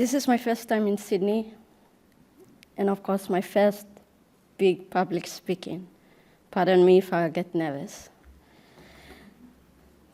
This is my first time in Sydney, and of course, my first big public speaking. Pardon me if I get nervous.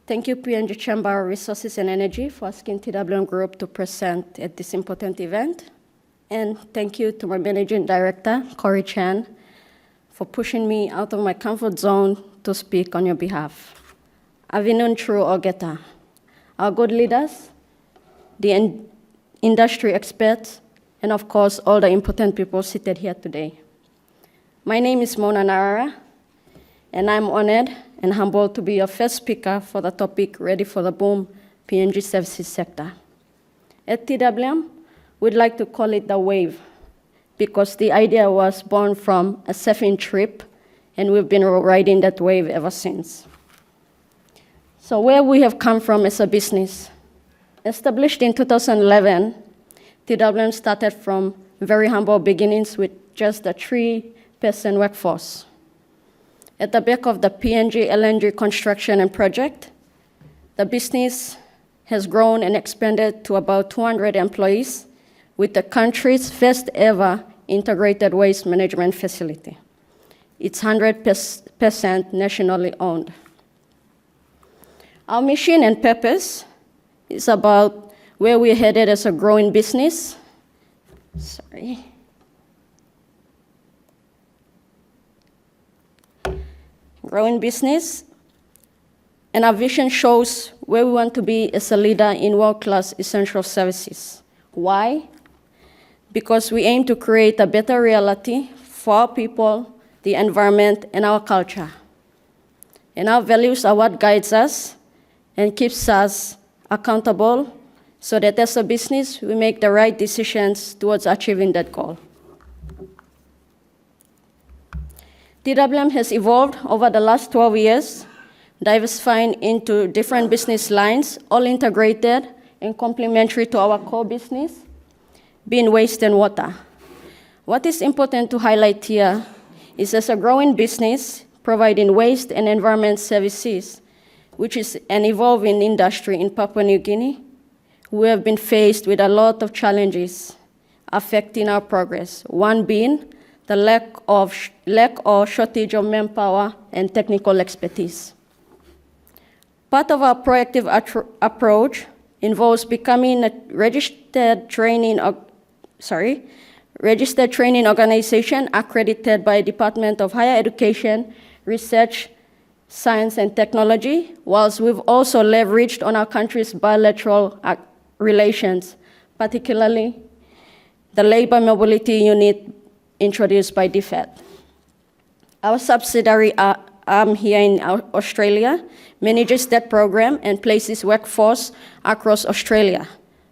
Thank you, PNG Chamber of Resources and Energy, for asking TWM Group to present at this important event. And thank you to my Managing Director, Corey Chan, for pushing me out of my comfort zone to speak on your behalf. Avinun True Ogeta, our good leaders, the industry experts, and of course, all the important people seated here today. My name is Mouna Narara, and I'm honored and humbled to be your first speaker for the topic Ready for the Boom PNG Services Sector. At TWM, we'd like to call it the wave, because the idea was born from a surfing trip, and we've been riding that wave ever since. So where we have come from as a business. Established in 2011, TWM started from very humble beginnings with just a 3-person workforce. At the back of the PNG LNG construction and project, the business has grown and expanded to about 200 employees with the country's first ever integrated waste management facility. It's 100% nationally owned. Our mission and purpose is about where we're headed as a growing business. Growing business, and our vision shows where we want to be as a leader in world-class essential services. Why? Because we aim to create a better reality for our people, the environment, and our culture. And our values are what guides us and keeps us accountable so that as a business, we make the right decisions towards achieving that goal. TWM has evolved over the last 12 years, diversifying into different business lines, all integrated and complementary to our core business, being waste and water. What is important to highlight here is as a growing business providing waste and environment services, which is an evolving industry in Papua New Guinea, we have been faced with a lot of challenges affecting our progress, one being the lack or shortage of manpower and technical expertise. Part of our proactive approach involves becoming a registered training organization accredited by Department of Higher Education, Research, Science and Technology, whilst we've also leveraged on our country's bilateral relations, particularly the Labor Mobility Unit introduced by DFAT. Our subsidiary arm here in Australia manages that program and places workforce across Australia.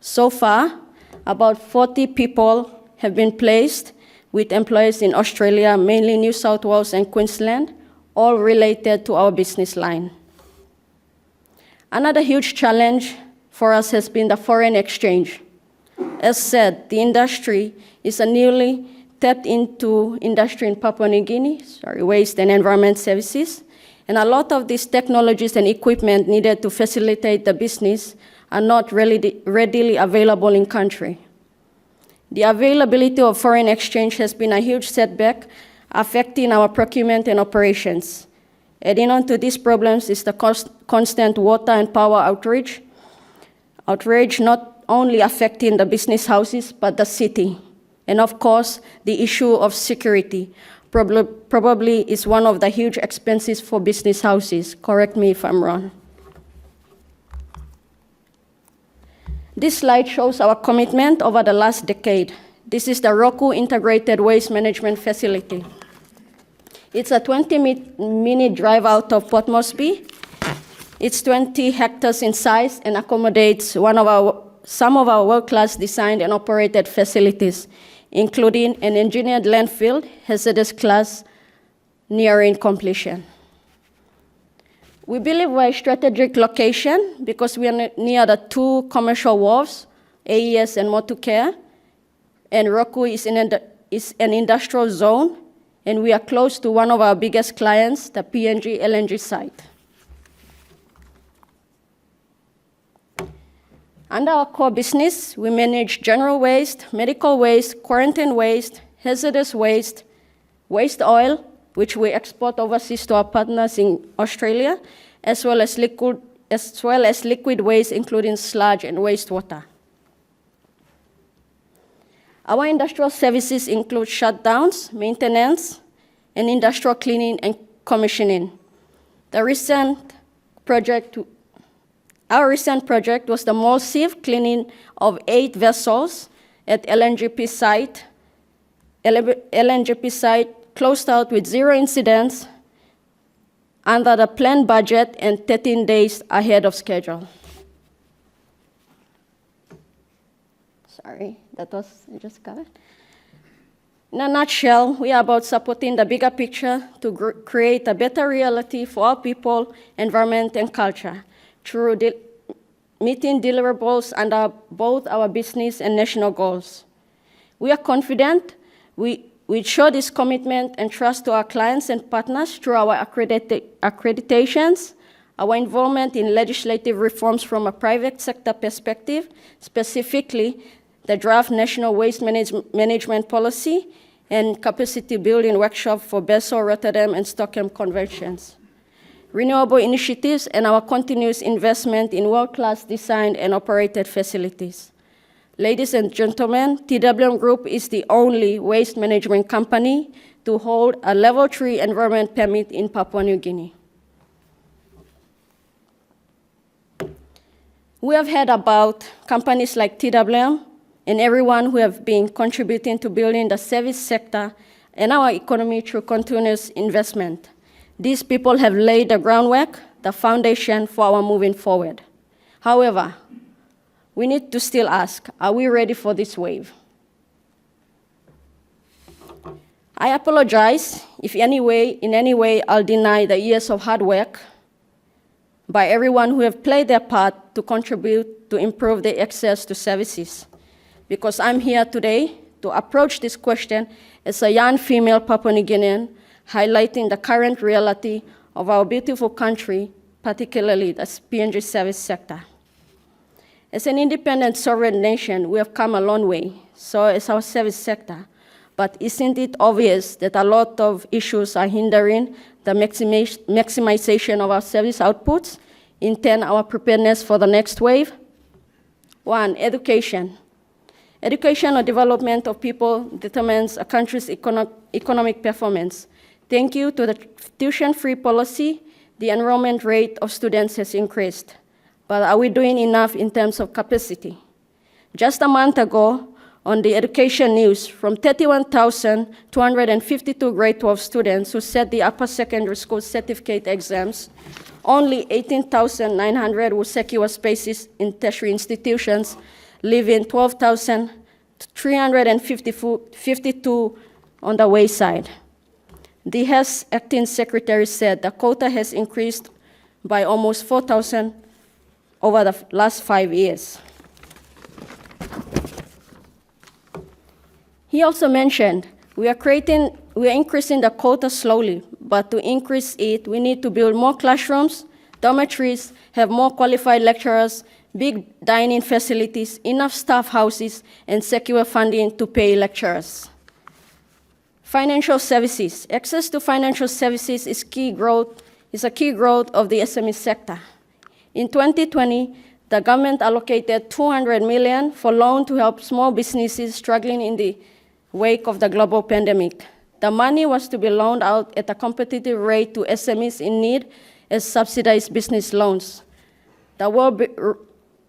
So far, about 40 people have been placed with employees in Australia, mainly New South Wales and Queensland, all related to our business line. Another huge challenge for us has been the foreign exchange. As said, the industry is a newly tapped into industry in Papua New Guinea, waste and environment services, and a lot of these technologies and equipment needed to facilitate the business are not readily available in country. The availability of foreign exchange has been a huge setback, affecting our procurement and operations. Adding on to these problems is the constant water and power outrage not only affecting the business houses, but the city. And of course, the issue of security probably is one of the huge expenses for business houses. Correct me if I'm wrong. This slide shows our commitment over the last decade. This is the Roku Integrated Waste Management Facility. It's a 20-minute drive out of Port Moresby. It's 20 hectares in size and accommodates some of our world-class designed and operated facilities, including an engineered landfill, hazardous class, nearing completion. We believe we're a strategic location because we are near the 2 commercial wharves, AES and Motucare, and Roku is an industrial zone, and we are close to one of our biggest clients, the PNG LNG site. Under our core business, we manage general waste, medical waste, quarantine waste, hazardous waste, waste oil, which we export overseas to our partners in Australia, as well as liquid waste, including sludge and wastewater. Our industrial services include shutdowns, maintenance, and industrial cleaning and commissioning. Our recent project was the massive cleaning of 8 vessels at LNGP site. LNGP site closed out with 0 incidents under the planned budget and 13 days ahead of schedule. Sorry, that was just covered. In a nutshell, we are about supporting the bigger picture to create a better reality for our people, environment, and culture through meeting deliverables under both our business and national goals. We are confident we show this commitment and trust to our clients and partners through our accreditations, our involvement in legislative reforms from a private sector perspective, specifically the draft National Waste Management Policy and capacity building workshop for Basel, Rotterdam, and Stockholm conventions, renewable initiatives, and our continuous investment in world-class designed and operated facilities. Ladies and gentlemen, TWM Group is the only waste management company to hold a Level 3 environment permit in Papua New Guinea. We have heard about companies like TWM and everyone who have been contributing to building the service sector and our economy through continuous investment. These people have laid the groundwork, the foundation for our moving forward. However, we need to still ask, are we ready for this wave? I apologize if in any way I'll deny the years of hard work by everyone who have played their part to contribute to improve the access to services. Because I'm here today to approach this question as a young female Papua New Guinean, highlighting the current reality of our beautiful country, particularly the PNG service sector. As an independent sovereign nation, we have come a long way, so is our service sector. But isn't it obvious that a lot of issues are hindering the maximization of our service outputs, in turn our preparedness for the next wave? 1, education. Educational development of people determines a country's economic performance. Thank you to the tuition-free policy, the enrollment rate of students has increased. But are we doing enough in terms of capacity? Just a month ago, on the education news, from 31,252 grade 12 students who set the upper secondary school certificate exams, only 18,900 will secure spaces in tertiary institutions, leaving 12,352 on the wayside. The HES acting secretary said the quota has increased by almost 4,000 over the last 5 years. He also mentioned we are increasing the quota slowly, but to increase it, we need to build more classrooms, dormitories, have more qualified lecturers, big dining facilities, enough staff houses, and secure funding to pay lecturers. Financial services. Access to financial services is a key growth of the SME sector. In 2020, the government allocated $200 million for loan to help small businesses struggling in the wake of the global pandemic. The money was to be loaned out at a competitive rate to SMEs in need as subsidized business loans. The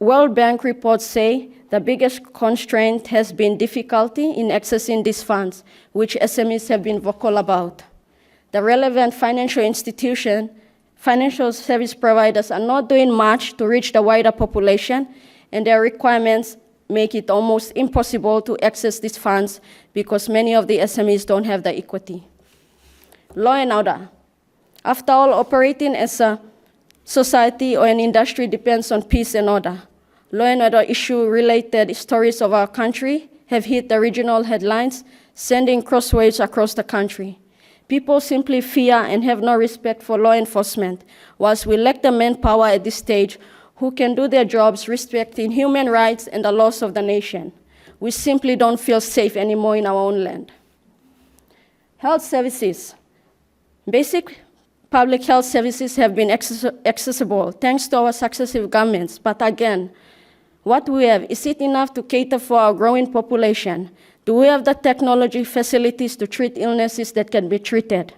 World Bank reports say the biggest constraint has been difficulty in accessing these funds, which SMEs have been vocal about. The relevant financial service providers are not doing much to reach the wider population, and their requirements make it almost impossible to access these funds because many of the SMEs don't have the equity. Law and order. After all, operating as a society or an industry depends on peace and order. Law and order issue-related stories of our country have hit the regional headlines, sending crosswaves across the country. People simply fear and have no respect for law enforcement. Whilst we lack the manpower at this stage, who can do their jobs respecting human rights and the laws of the nation. We simply don't feel safe anymore in our own land. Health services. Basic public health services have been accessible thanks to our successive governments. But again, what we have, is it enough to cater for our growing population? Do we have the technology facilities to treat illnesses that can be treated?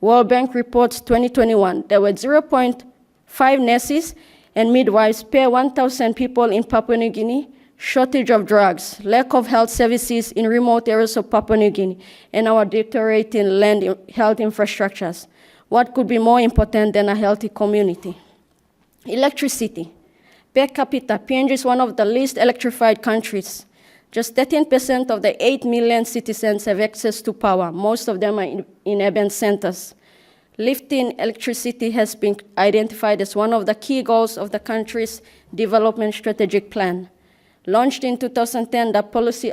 World Bank reports 2021, there were 0.5 nurses and midwives per 1,000 people in Papua New Guinea, shortage of drugs, lack of health services in remote areas of Papua New Guinea, and our deteriorating land health infrastructures. What could be more important than a healthy community? Electricity. Per capita, PNG is one of the least electrified countries. Just 13% of the 8 million citizens have access to power. Most of them are in urban centers. Lifting electricity has been identified as one of the key goals of the country's development strategic plan. Launched in 2010, the policy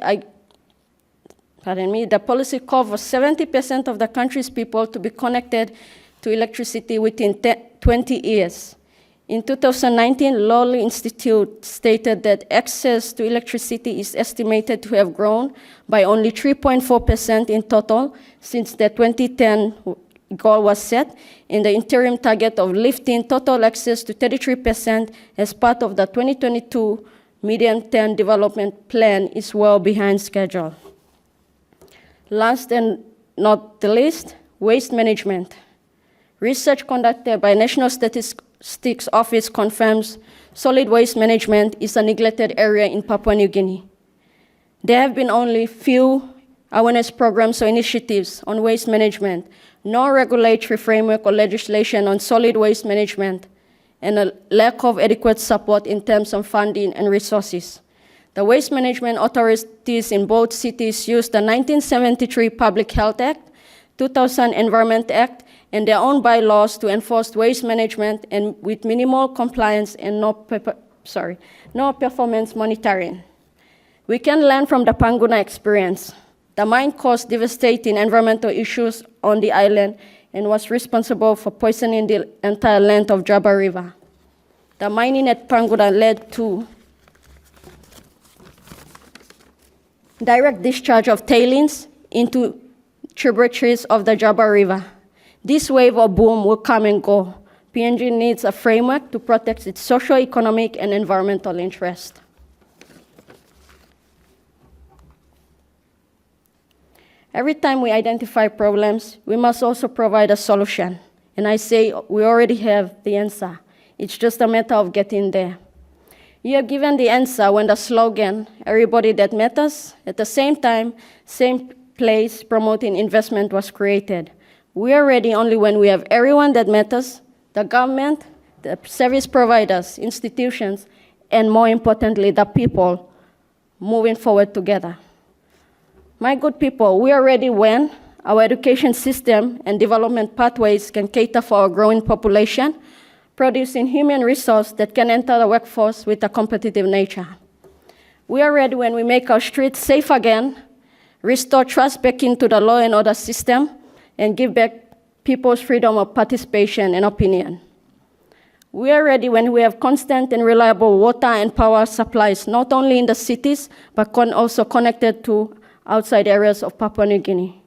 called for 70% of the country's people to be connected to electricity within 20 years. In 2019, Lowell Institute stated that access to electricity is estimated to have grown by only 3.4% in total since the 2010 goal was set, and the interim target of lifting total access to 33% as part of the 2022 medium-term development plan is well behind schedule. Last and not the least, waste management. Research conducted by National Statistics Office confirms solid waste management is a neglected area in Papua New Guinea. There have been only few awareness programs or initiatives on waste management, no regulatory framework or legislation on solid waste management, and a lack of adequate support in terms of funding and resources. The waste management authorities in both cities used the 1973 Public Health Act, 2000 Environment Act, and their own bylaws to enforce waste management and with minimal compliance and no performance monitoring. We can learn from the Panguna experience. The mine caused devastating environmental issues on the island and was responsible for poisoning the entire length of Jaba River. The mining at Panguna led to direct discharge of tailings into tributaries of the Jaba River. This wave or boom will come and go. PNG needs a framework to protect its socio-economic and environmental interests. Every time we identify problems, we must also provide a solution. And I say we already have the answer. It's just a matter of getting there. You are given the answer when the slogan, "Everybody that matters," at the same time, same place, promoting investment was created. We are ready only when we have everyone that matters, the government, the service providers, institutions, and more importantly, the people moving forward together. My good people, we are ready when our education system and development pathways can cater for our growing population, producing human resource that can enter the workforce with a competitive nature. We are ready when we make our streets safe again, restore trust back into the law and order system, and give back people's freedom of participation and opinion. We are ready when we have constant and reliable water and power supplies, not only in the cities, but also connected to outside areas of Papua New Guinea.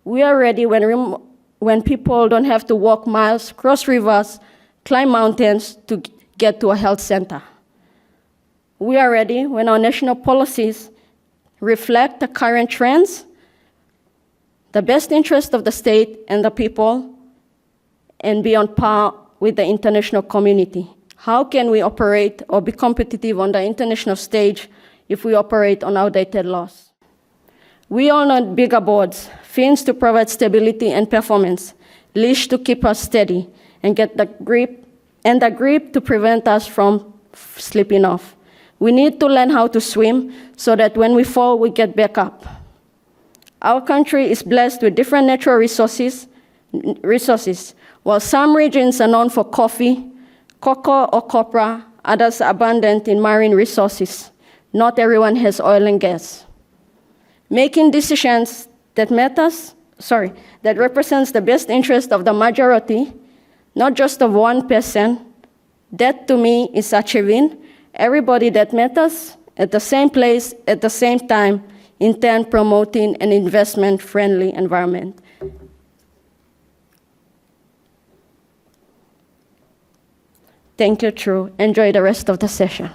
We are ready when people don't have to walk miles, cross rivers, climb mountains to get to a health center. We are ready when our national policies reflect the current trends, the best interest of the state and the people, and be on par with the international community. How can we operate or be competitive on the international stage if we operate on outdated laws? We all need bigger boards, fins to provide stability and performance, leash to keep us steady, and get the grip to prevent us from slipping off. We need to learn how to swim so that when we fall, we get back up. Our country is blessed with different natural resources. While some regions are known for coffee, cocoa, or copra, others are abundant in marine resources. Not everyone has oil and gas. Making decisions that represents the best interest of the majority, not just of one person, That to me is achieving everybody that met us at the same place, at the same time, in turn promoting an investment-friendly environment. Thank you, True. Enjoy the rest of the session.